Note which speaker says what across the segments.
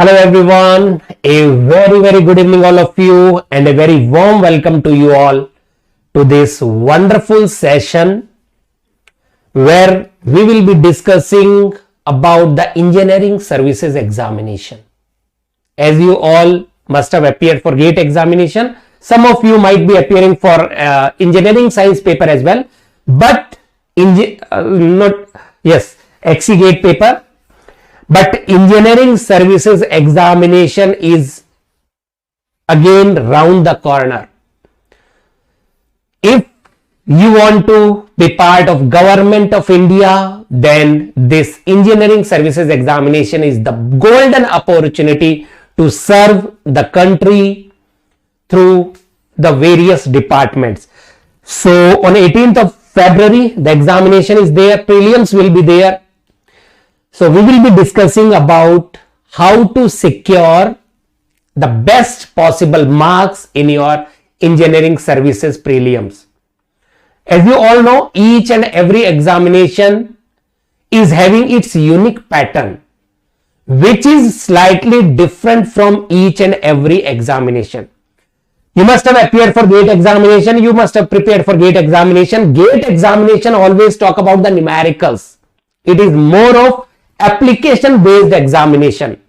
Speaker 1: Hello everyone, a very good evening all of you and a very warm welcome to you all to this wonderful session where we will be discussing about the engineering services examination. As you all must have appeared for GATE examination, some of you might be appearing for engineering science paper as well, but ESE GATE paper. But engineering services examination is again round the corner. If you want to be part of Government of India, then this engineering services examination is the golden opportunity to serve the country through the various departments. So on 18th of February, the examination is there, prelims will be there. So we will be discussing about how to secure the best possible marks in your engineering services prelims. As you all know, each and every examination is having its unique pattern, which is slightly different from each and every examination. You must have appeared for GATE examination, you must have prepared for GATE examination. GATE examination always talk about the numericals. It is more of application based examination.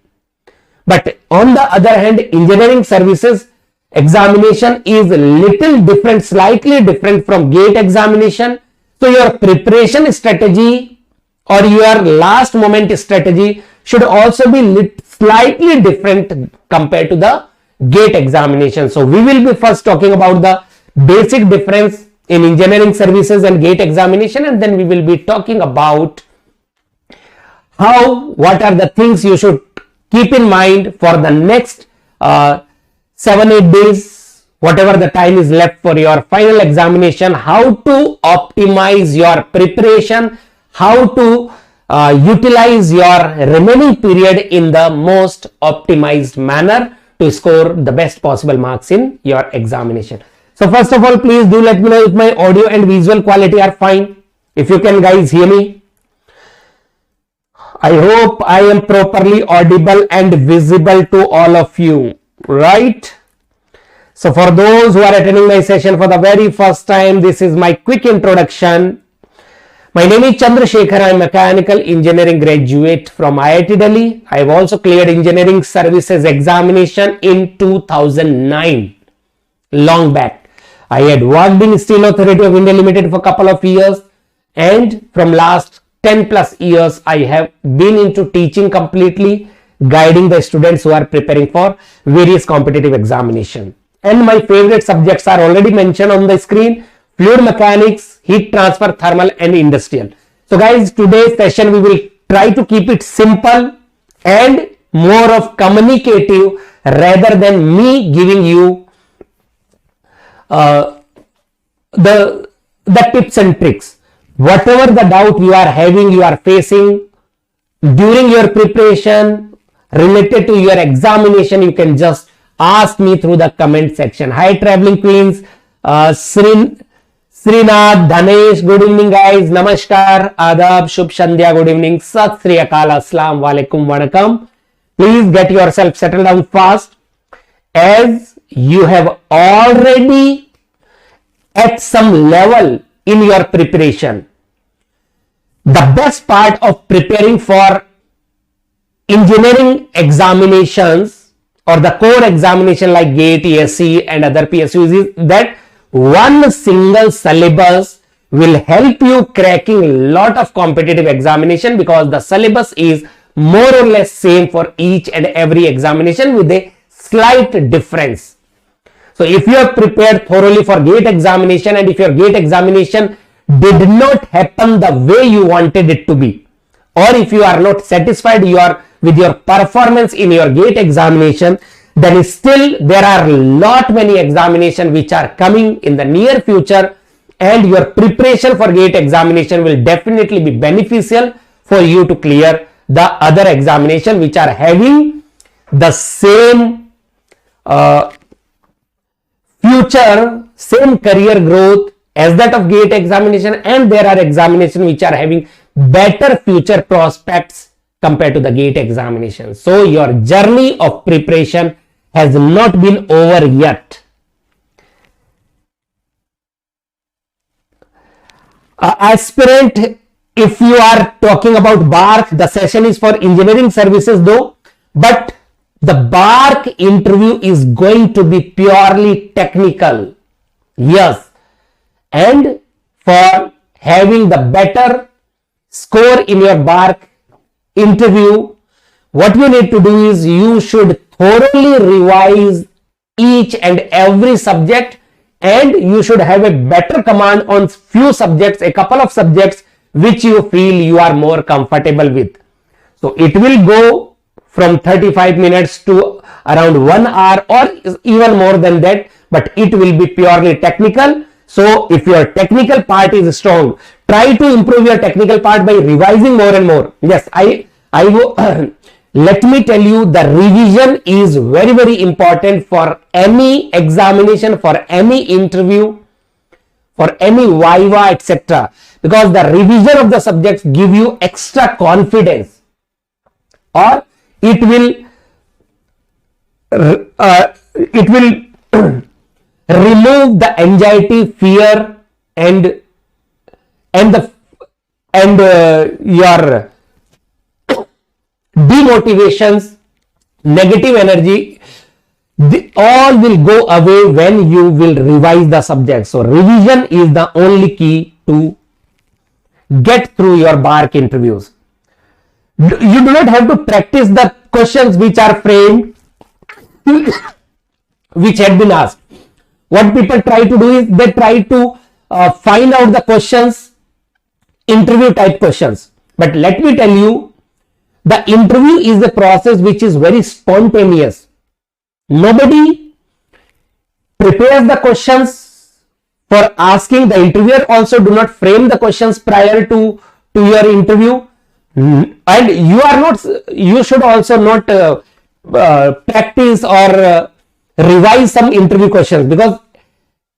Speaker 1: But on the other hand, engineering services examination is little different, slightly different from GATE examination. So your preparation strategy or your last moment strategy should also be slightly different compared to the GATE examination. So we will be first talking about the basic difference in engineering services and GATE examination, and then we will be talking about what are the things you should keep in mind for the next 7-8 days, whatever the time is left for your final examination, how to optimize your preparation, how to utilize your remaining period in the most optimized manner to score the best possible marks in your examination. So first of all, please do let me know if my audio and visual quality are fine. If you can guys hear me. I hope I am properly audible and visible to all of you, right? So for those who are attending my session for the very first time, this is my quick introduction. My name is Chandrasekhar. I am mechanical engineering graduate from IIT Delhi. I have also cleared engineering services examination in 2009, long back. I had worked in Steel Authority of India Limited for a couple of years, and from last 10 plus years, I have been into teaching completely, guiding the students who are preparing for various competitive examination. And my favorite subjects are already mentioned on the screen: fluid mechanics, heat transfer, thermal and industrial. So guys, today's session we will try to keep it simple and more of communicative rather than me giving you the tips and tricks. Whatever the doubt you are having, you are facing during your preparation related to your examination, you can just ask me through the comment section. Hi traveling queens, Srinath, Dhanesh, good evening guys, Namaskar, Adab, Shubh Sandhya, good evening, Sat Sri Akal, Assalam Walaikum, Wanakam. Please get yourself settled down fast, as you have already at some level in your preparation. The best part of preparing for engineering examinations or the core examination like GATE, ESE and other PSUs is that one single syllabus will help you cracking a lot of competitive examination, because the syllabus is more or less same for each and every examination with a slight difference. So if you have prepared thoroughly for GATE examination, and if your GATE examination did not happen the way you wanted it to be, or if you are not satisfied with your performance in your GATE examination, then still there are many examinations which are coming in the near future, and your preparation for GATE examination will definitely be beneficial for you to clear the other examination which are having the same future, same career growth as that of GATE examination, and there are examinations which are having better future prospects compared to the GATE examination. So your journey of preparation has not been over yet. Aspirant, if you are talking about BARC, the session is for engineering services though, but the BARC interview is going to be purely technical. Yes. And for having the better score in your BARC interview, what you need to do is you should thoroughly revise each and every subject, and you should have a better command on few subjects, a couple of subjects which you feel you are more comfortable with. So it will go from 35 minutes to around 1 hour or even more than that, but it will be purely technical. So if your technical part is strong, try to improve your technical part by revising more and more. Yes, I will. Let me tell you, the revision is very, very important for any examination, for any interview, for any viva, etc. Because the revision of the subjects give you extra confidence, or it will remove the anxiety, fear, and your demotivations, negative energy. All will go away when you will revise the subject. So revision is the only key to get through your BARC interviews. You do not have to practice the questions which are framed, which had been asked. What people try to do is they try to find out the questions, interview type questions. But let me tell you, the interview is a process which is very spontaneous. Nobody prepares the questions for asking. The interviewer also do not frame the questions prior to your interview. And you should also not practice or revise some interview questions, because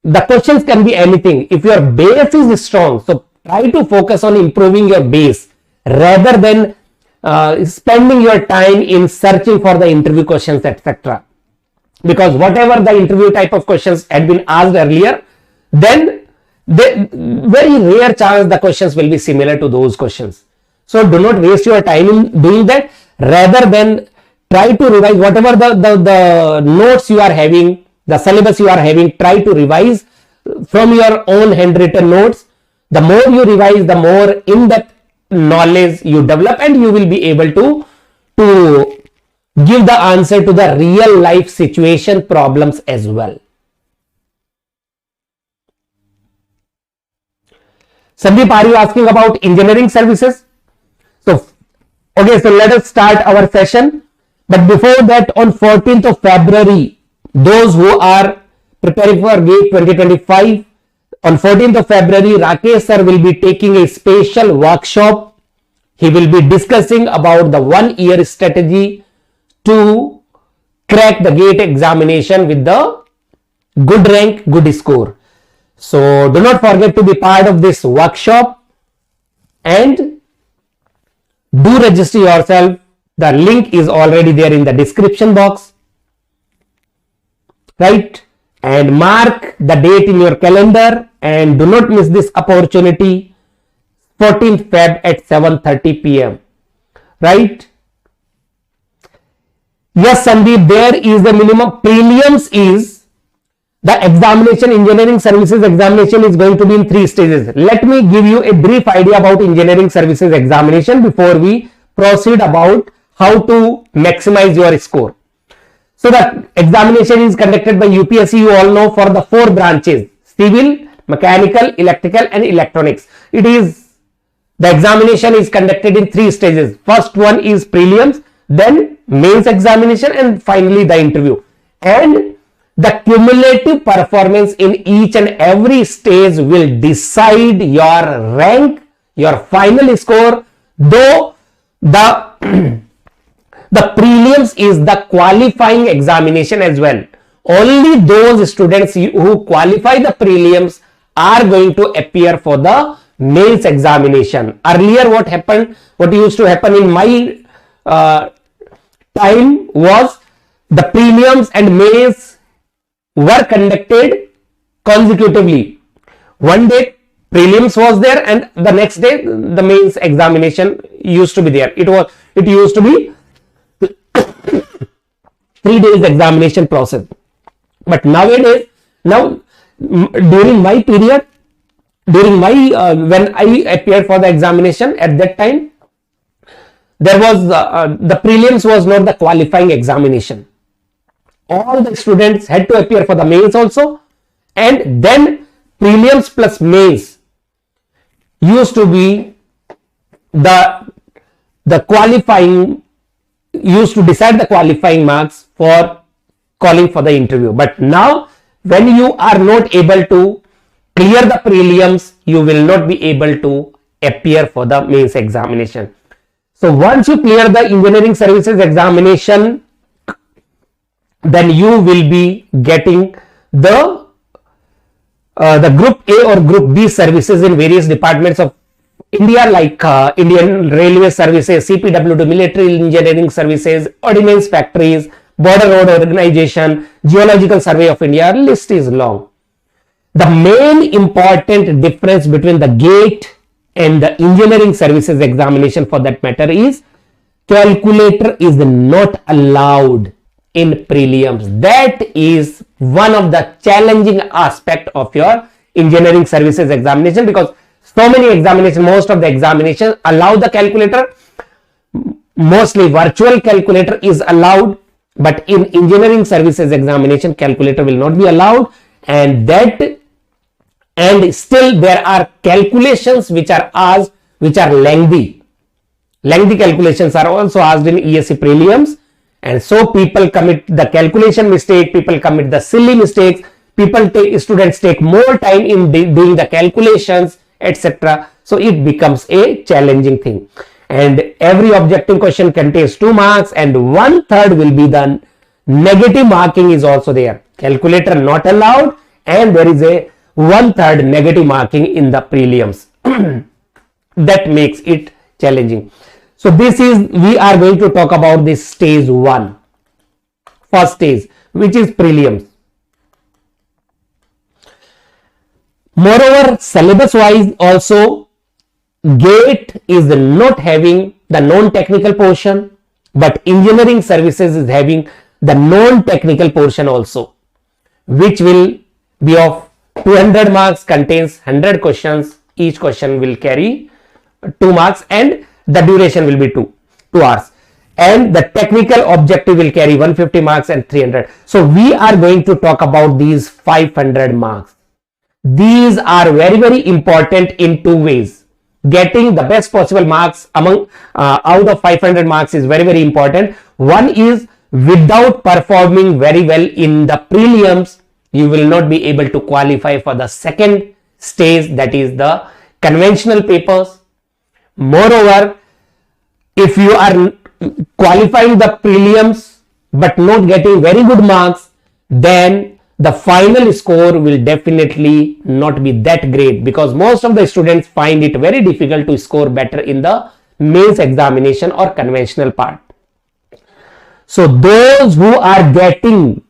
Speaker 1: the questions can be anything. If your base is strong, so try to focus on improving your base rather than spending your time in searching for the interview questions, etc. Because whatever the interview type of questions had been asked earlier, then very rare chance the questions will be similar to those questions. So do not waste your time in doing that. Rather than try to revise whatever the notes you are having, the syllabus you are having, try to revise from your own handwritten notes. The more you revise, the more in-depth knowledge you develop, and you will be able to give the answer to the real life situation problems as well. Sandeep, are you asking about engineering services? So, okay, so let us start our session. But before that, on 14th of February, those who are preparing for GATE 2025, on 14th of February, Rakesh sir will be taking a special workshop. He will be discussing about the 1 year strategy to crack the GATE examination with the good rank, good score. So do not forget to be part of this workshop and do register yourself. The link is already there in the description box, right? And mark the date in your calendar and do not miss this opportunity. 14th Feb at 7:30 p.m. right? Yes, Sandeep, there is the minimum. Prelims is the examination, engineering services examination is going to be in 3 stages. Let me give you a brief idea about engineering services examination before we proceed about how to maximize your score. So the examination is conducted by UPSC, you all know, for the 4 branches: civil, mechanical, electrical and electronics. The examination is conducted in 3 stages. First one is prelims, then mains examination, and finally the interview. And the cumulative performance in each and every stage will decide your rank, your final score, though the prelims is the qualifying examination as well. Only those students who qualify the prelims are going to appear for the mains examination. Earlier what used to happen in my time was the prelims and mains were conducted consecutively. One day prelims was there and the next day the mains examination used to be there. It used to be 3 days examination process. But nowadays, during my period, when I appeared for the examination, at that time there was the prelims was not the qualifying examination. All the students had to appear for the mains also, and then prelims plus mains used to be the qualifying, used to decide the qualifying marks for calling for the interview. But now when you are not able to clear the prelims, you will not be able to appear for the mains examination. So once you clear the engineering services examination, then you will be getting the group A or group B services in various departments of India, like Indian Railway Services, CPWD, Military Engineering Services, Ordnance Factories, Border Road Organization, Geological Survey of India. List is long. The main important difference between the GATE and the engineering services examination, for that matter, is calculator is not allowed in prelims. That is one of the challenging aspect of your engineering services examination, because so many examinations, most of the examinations allow the calculator. Mostly virtual calculator is allowed, but in engineering services examination calculator will not be allowed, and still there are calculations which are asked, which are lengthy. Lengthy calculations are also asked in ESE Prelims, and so people commit the calculation mistake, people commit the silly mistakes, students take more time in doing the calculations, etc. So it becomes a challenging thing. And every objective question contains 2 marks, and 1/3 will be the negative marking is also there. Calculator not allowed, and there is a 1/3 negative marking in the prelims. That makes it challenging. So we are going to talk about this stage 1, first stage, which is prelims. Moreover, syllabus wise also, GATE is not having the non-technical portion, but engineering services is having the non-technical portion also, which will be of 200 marks, contains 100 questions. Each question will carry 2 marks, and the duration will be 2 hours. And the technical objective will carry 150 marks and 300. So we are going to talk about these 500 marks. These are very, very important in 2 ways. Getting the best possible marks out of 500 marks is very, very important. One is, without performing very well in the prelims, you will not be able to qualify for the second stage, that is the conventional papers. Moreover, if you are qualifying the prelims but not getting very good marks, then the final score will definitely not be that great, because most of the students find it very difficult to score better in the mains examination or conventional part. So those who are getting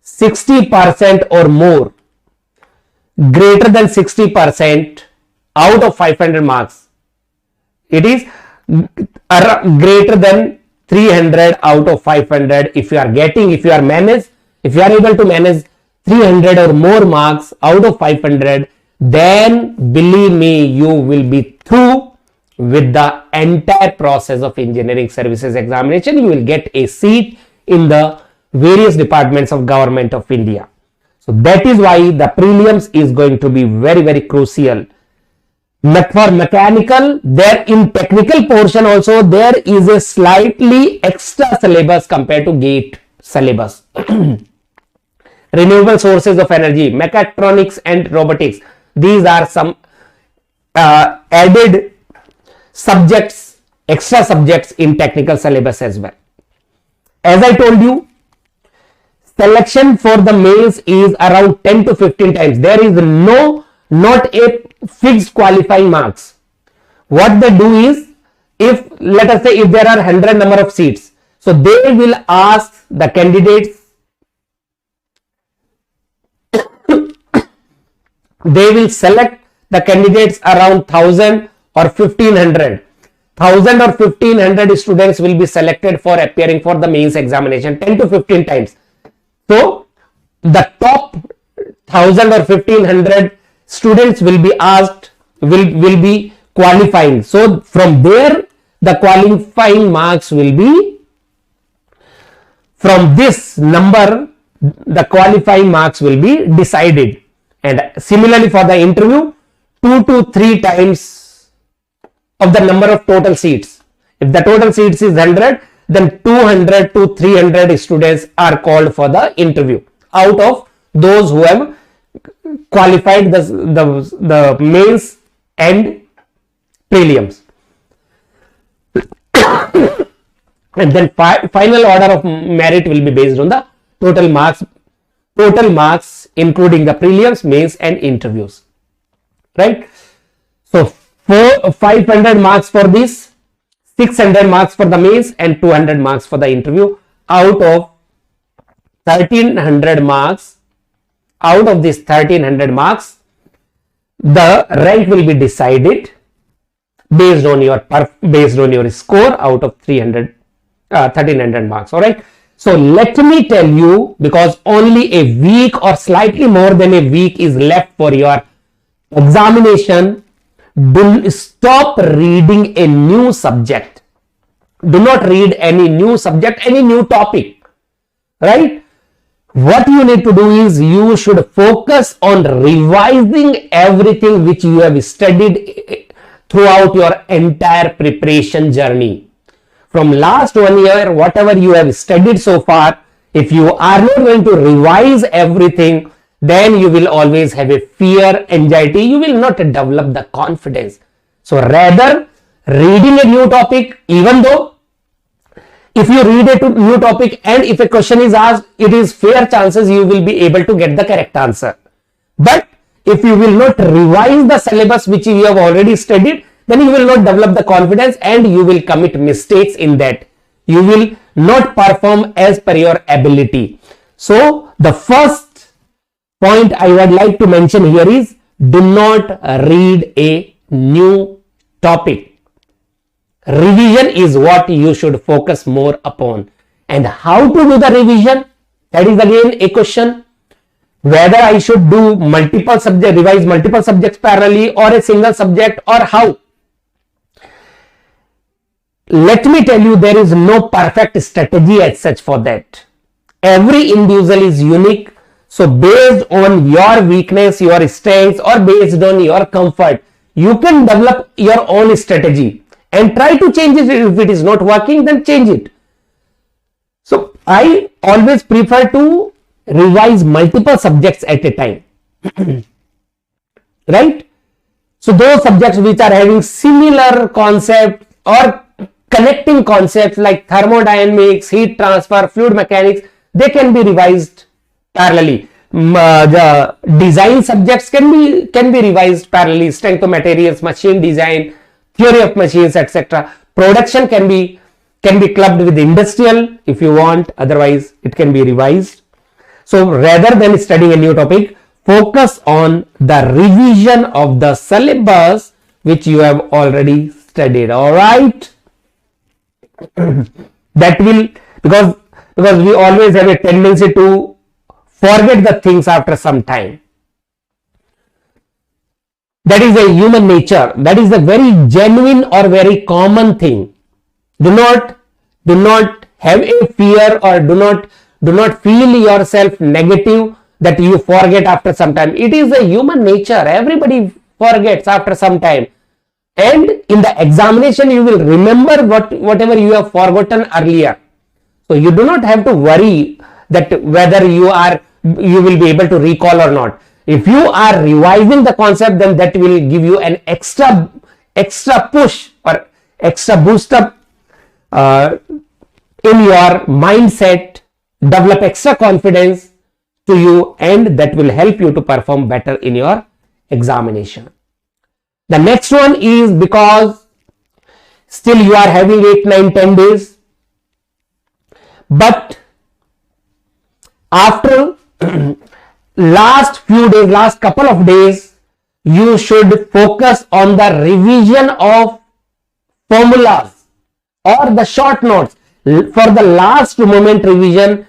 Speaker 1: 60% or more, greater than 60% out of 500 marks, it is greater than 300 out of 500. If you are able to manage 300 or more marks out of 500, then believe me, you will be through with the entire process of engineering services examination. You will get a seat in the various departments of Government of India. So that is why the prelims is going to be very, very crucial. For mechanical, there in technical portion also there is a slightly extra syllabus compared to GATE syllabus. Renewable sources of energy, mechatronics and robotics, these are some added subjects, extra subjects in technical syllabus as well. As I told you, selection for the mains is around 10 to 15 times. There is not a fixed qualifying marks. What they do is, if let us say if there are 100 number of seats, so they will ask the candidates, they will select the candidates around 1000 or 1500. 1000 or 1500 students will be selected for appearing for the mains examination 10 to 15 times. So the top 1000 or 1500 students will be asked, will be qualifying. So from there the qualifying marks will be, from this number the qualifying marks will be decided. And similarly for the interview, 2 to 3 times of the number of total seats. If the total seats is 100, then 200 to 300 students are called for the interview out of those who have qualified the mains and prelims. And then final order of merit will be based on the total marks including the prelims, mains and interviews, right? So 500 marks for this, 600 marks for the mains and 200 marks for the interview. Out of 1300 marks, out of this 1300 marks, the rank will be decided based on your score out of 1300 marks. All right. So let me tell you, because only a week or slightly more than a week is left for your examination, do stop reading a new subject. Do not read any new subject, any new topic, right? What you need to do is you should focus on revising everything which you have studied throughout your entire preparation journey. From last 1 year, whatever you have studied so far, if you are not going to revise everything, then you will always have a fear, anxiety. You will not develop the confidence. So rather, reading a new topic, even though if you read a new topic and if a question is asked, it is fair chances you will be able to get the correct answer. But if you will not revise the syllabus which you have already studied, then you will not develop the confidence and you will commit mistakes in that. You will not perform as per your ability. So the first point I would like to mention here is, do not read a new topic. Revision is what you should focus more upon. And how to do the revision? That is again a question. Whether I should do multiple subjects, revise multiple subjects parallelly, or a single subject, or how? Let me tell you, there is no perfect strategy as such for that. Every individual is unique. So based on your weakness, your strengths, or based on your comfort, you can develop your own strategy and try to change it. If it is not working, then change it. So I always prefer to revise multiple subjects at a time. Right? So those subjects which are having similar concept or connecting concepts like thermodynamics, heat transfer, fluid mechanics, they can be revised parallelly. The design subjects can be revised parallelly. Strength of materials, machine design, theory of machines, etc. Production can be clubbed with industrial if you want. Otherwise, it can be revised. So rather than studying a new topic, focus on the revision of the syllabus which you have already studied. All right. That will, because we always have a tendency to forget the things after some time. That is a human nature. That is a very genuine or very common thing. Do not have a fear, or do not feel yourself negative that you forget after some time. It is a human nature. Everybody forgets after some time. And in the examination, you will remember whatever you have forgotten earlier. So you do not have to worry that whether you will be able to recall or not. If you are revising the concept, then that will give you an extra push or extra boost up in your mindset, develop extra confidence to you, and that will help you to perform better in your examination. The next one is, because still you are having 8, 9, 10 days. But after last few days, last couple of days, you should focus on the revision of formulas or the short notes. For the last moment revision,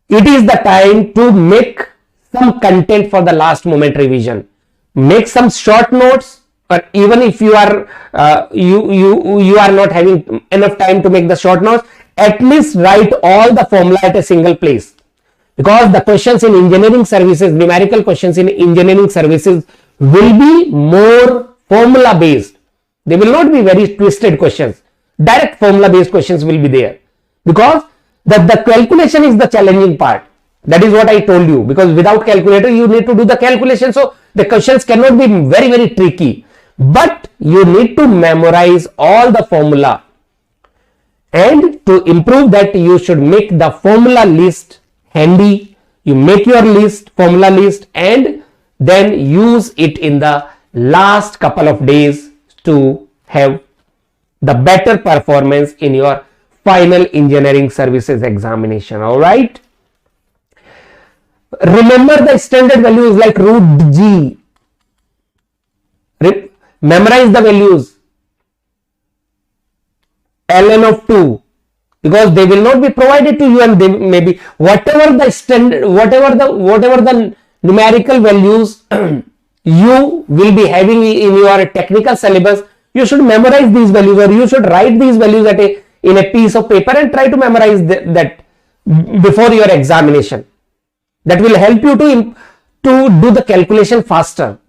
Speaker 1: it is the time to make some content for the last moment revision. Make some short notes, or even if you are you are not having enough time to make the short notes, at least write all the formula at a single place. Because the questions in engineering services, numerical questions in engineering services will be more formula based. They will not be very twisted questions. Direct formula based questions will be there, because the calculation is the challenging part. That is what I told you, because without calculator you need to do the calculation, so the questions cannot be very, very tricky. But you need to memorize all the formula, and to improve that you should make the formula list handy. You make your list, formula list, and then use it in the last couple of days to have the better performance in your final engineering services examination. All right. Remember the standard values like root G. Memorize the values ln of 2, because they will not be provided to you, and they may be whatever the standard, whatever the numerical values you will be having in your technical syllabus. You should memorize these values, or you should write these values in a piece of paper and try to memorize that before your examination. That will help you to do the calculation faster,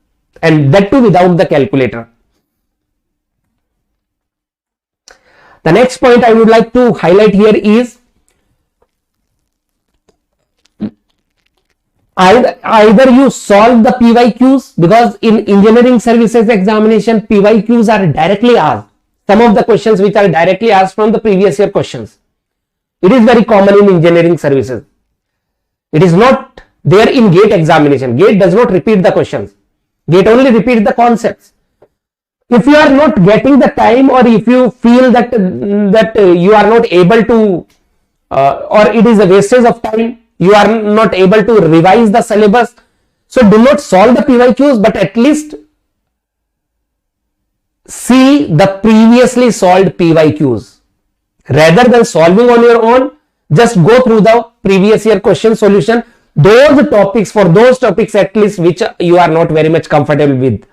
Speaker 1: and that too without the calculator. The next point I would like to highlight here is either you solve the PYQs, because in engineering services examination PYQs are directly asked. Some of the questions which are directly asked from the previous year questions. It is very common in engineering services. It is not there in GATE examination. GATE does not repeat the questions. GATE only repeats the concepts. If you are not getting the time, or if you feel that you are not able to, or it is a wastage of time, you are not able to revise the syllabus, so do not solve the PYQs, but at least see the previously solved PYQs. Rather than solving on your own, just go through the previous year question solution, those topics, for those topics at least which you are not very much comfortable with.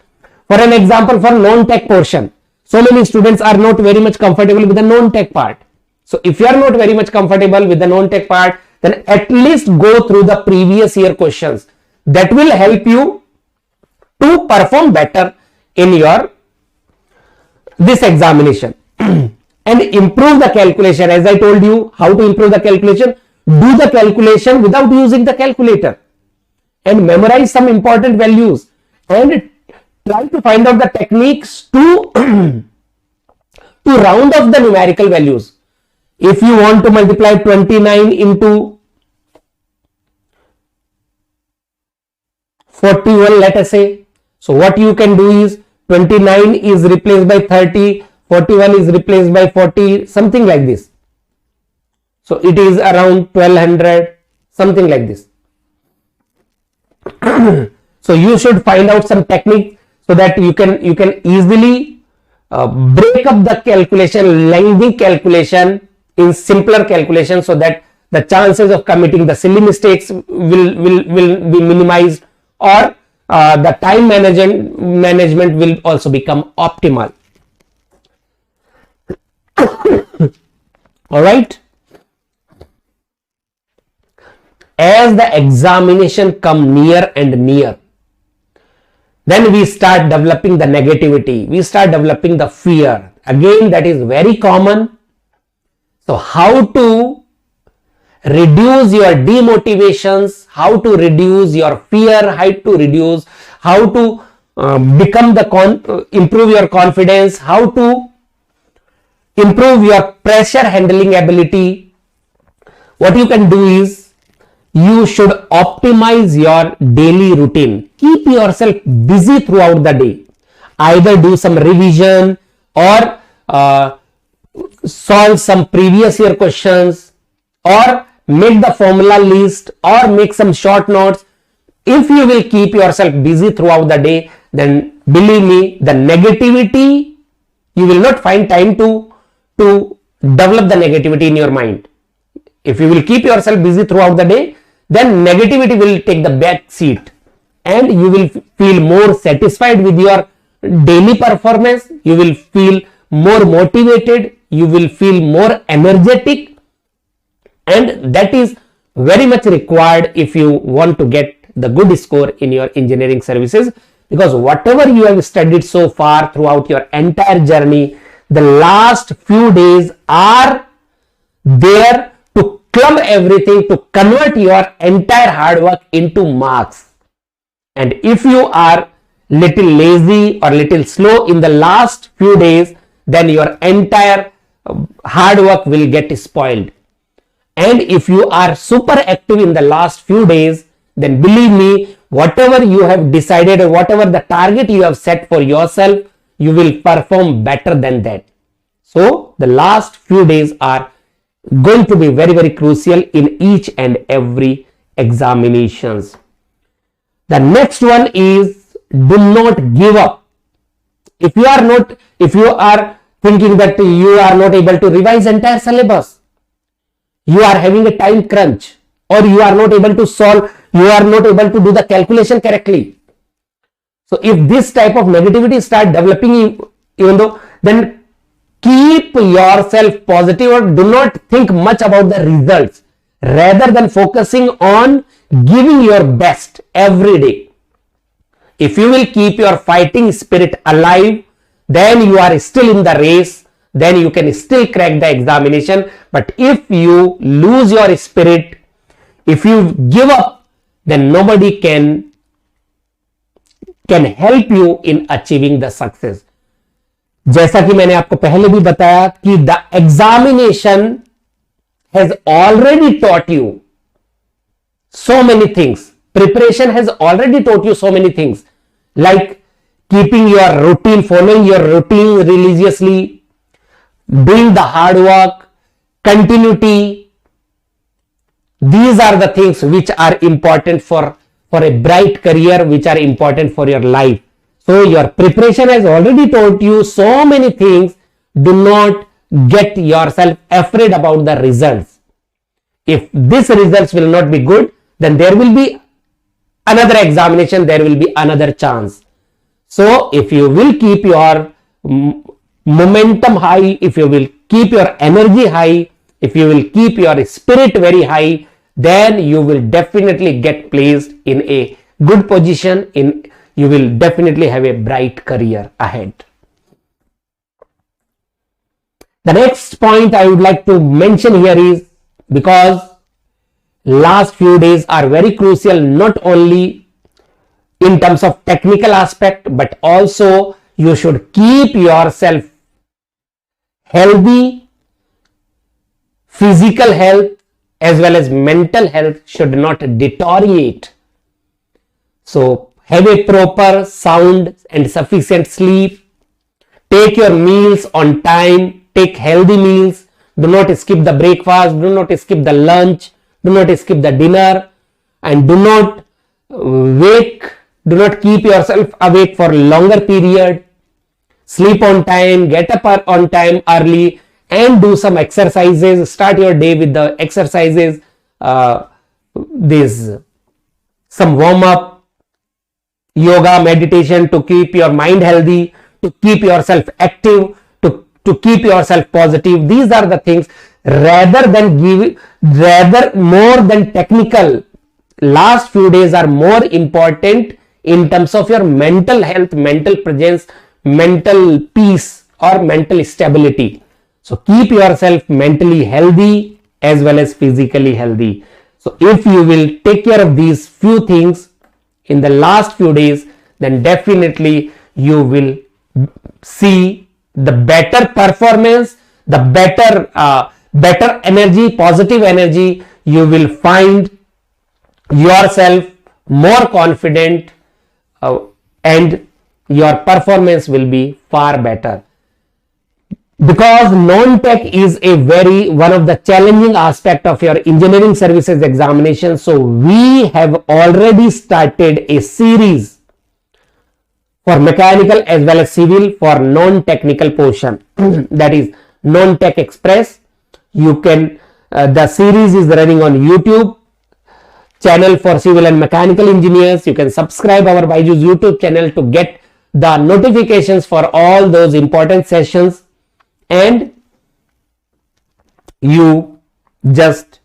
Speaker 1: For an example, for non-tech portion, so many students are not very much comfortable with the non-tech part. So if you are not very much comfortable with the non-tech part, then at least go through the previous year questions. That will help you to perform better in your this examination and improve the calculation. As I told you how to improve the calculation, do the calculation without using the calculator, and memorize some important values, and try to find out the techniques to round off the numerical values. If you want to multiply 29 into 41, let us say, so what you can do is 29 is replaced by 30, 41 is replaced by 40, something like this. So it is around 1200, something like this. So you should find out some technique, so that you can easily break up the calculation, lengthy calculation, in simpler calculation, so that the chances of committing the silly mistakes will be minimized, or the time management will also become optimal. All right. As the examination come near and near, then we start developing the negativity, we start developing the fear. Again, that is very common. So how to reduce your demotivations, how to reduce your fear, how to improve your confidence, how to improve your pressure handling ability. What you can do is, you should optimize your daily routine. Keep yourself busy throughout the day. Either do some revision, or solve some previous year questions, or make the formula list, or make some short notes. If you will keep yourself busy throughout the day, then believe me, the negativity, you will not find time to develop the negativity in your mind. If you will keep yourself busy throughout the day, then negativity will take the back seat, and you will feel more satisfied with your daily performance. You will feel more motivated, you will feel more energetic, and that is very much required if you want to get the good score in your engineering services, because whatever you have studied so far throughout your entire journey, the last few days are there to club everything, to convert your entire hard work into marks. And if you are little lazy or little slow in the last few days, then your entire hard work will get spoiled. And if you are super active in the last few days, then believe me, whatever you have decided or whatever the target you have set for yourself, you will perform better than that. So the last few days are going to be very, very crucial in each and every examinations. The next one is, do not give up. If you are thinking that you are not able to revise entire syllabus, you are having a time crunch, or you are not able to solve, you are not able to do the calculation correctly. So if this type of negativity start developing, then keep yourself positive, or do not think much about the results, rather than focusing on giving your best every day. If you will keep your fighting spirit alive, then you are still in the race, then you can still crack the examination. But if you lose your spirit, if you give up, then nobody can help you in achieving the success. जैसा कि मैंने आपको पहले भी बताया कि the examination has already taught you so many things. Preparation has already taught you so many things, like keeping your routine, following your routine religiously, doing the hard work, continuity. These are the things which are important for a bright career, which are important for your life. So your preparation has already taught you so many things. Do not get yourself afraid about the results. If these results will not be good, then there will be another examination, there will be another chance. So if you will keep your momentum high, if you will keep your energy high, if you will keep your spirit very high, then you will definitely get placed in a good position, you will definitely have a bright career ahead. The next point I would like to mention here is, because last few days are very crucial, not only in terms of technical aspect, but also you should keep yourself healthy. Physical health as well as mental health should not deteriorate. So have a proper, sound and sufficient sleep. Take your meals on time. Take healthy meals. Do not skip the breakfast. Do not skip the lunch. Do not skip the dinner. And do not keep yourself awake for longer period. Sleep on time. Get up on time early. And do some exercises. Start your day with the exercises. Some warm up, yoga, meditation, to keep your mind healthy, to keep yourself active, to keep yourself positive. These are the things, rather more than technical. Last few days are more important in terms of your mental health, mental presence, mental peace or mental stability. So keep yourself mentally healthy as well as physically healthy. So if you will take care of these few things in the last few days, then definitely you will see the better performance, the better energy, positive energy. You will find yourself more confident and your performance will be far better. because non-tech is a very one of the challenging aspect of your engineering services examination. So we have already started a series for mechanical as well as civil for non-technical portion that is non-tech express. You can the series is running on YouTube channel for civil and mechanical engineers. You can subscribe our Byjus YouTube channel to get the notifications for all those important sessions, and you just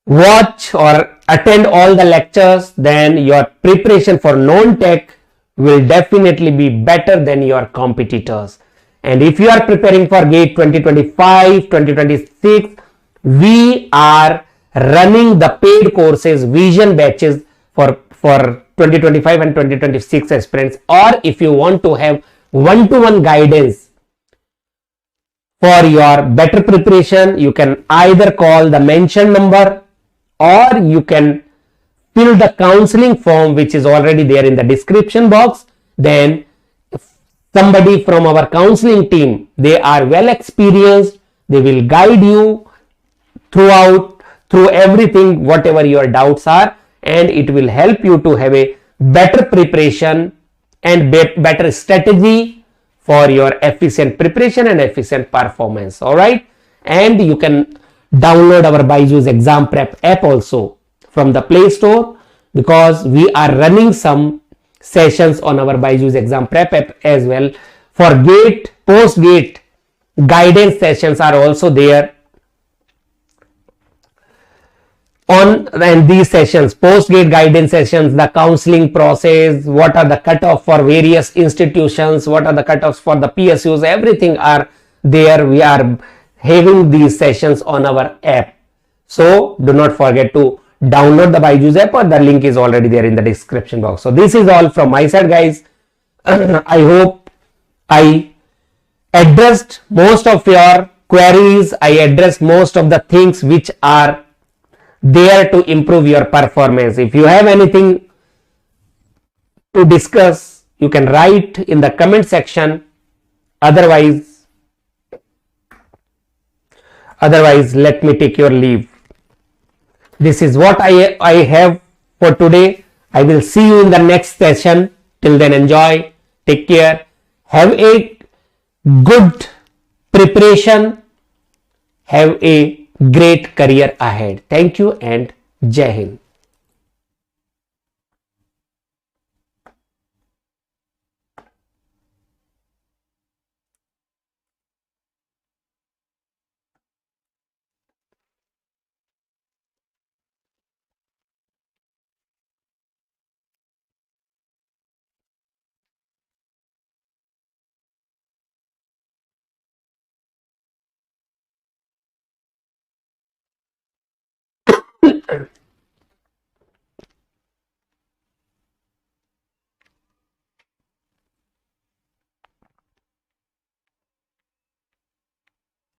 Speaker 1: watch or attend all the lectures. Then your preparation for non-tech will definitely be better than your competitors. And if you are preparing for GATE 2025 2026, we are running the paid courses vision batches for 2025 and 2026 aspirants. Or if you want to have one-to-one guidance for your better preparation, you can either call the mentioned number or you can fill the counseling form which is already there in the description box. Then somebody from our counseling team, they are well experienced, they will guide you through everything, whatever your doubts are, and it will help you to have a better preparation and better strategy for your efficient preparation and efficient performance. All right, and you can download our Byjus exam prep app also from the Play Store, because we are running some sessions on our Byjus exam prep app as well. For GATE, post GATE guidance sessions are also there on, and these sessions, post GATE guidance sessions, the counseling process, what are the cutoff for various institutions, what are the cutoffs for the PSUs, everything are there. We are having these sessions on our app. So do not forget to download the Byjus app, or the link is already there in the description box. So this is all from my side, guys. I hope I addressed most of your queries. I addressed most of the things which are there to improve your performance. If you have anything to discuss, you can write in the comment section. Otherwise, let me take your leave. This is what I have for today. I will see you in the next session. Till then, enjoy, take care, have a good preparation, have a great career ahead. Thank you and Jai Hind.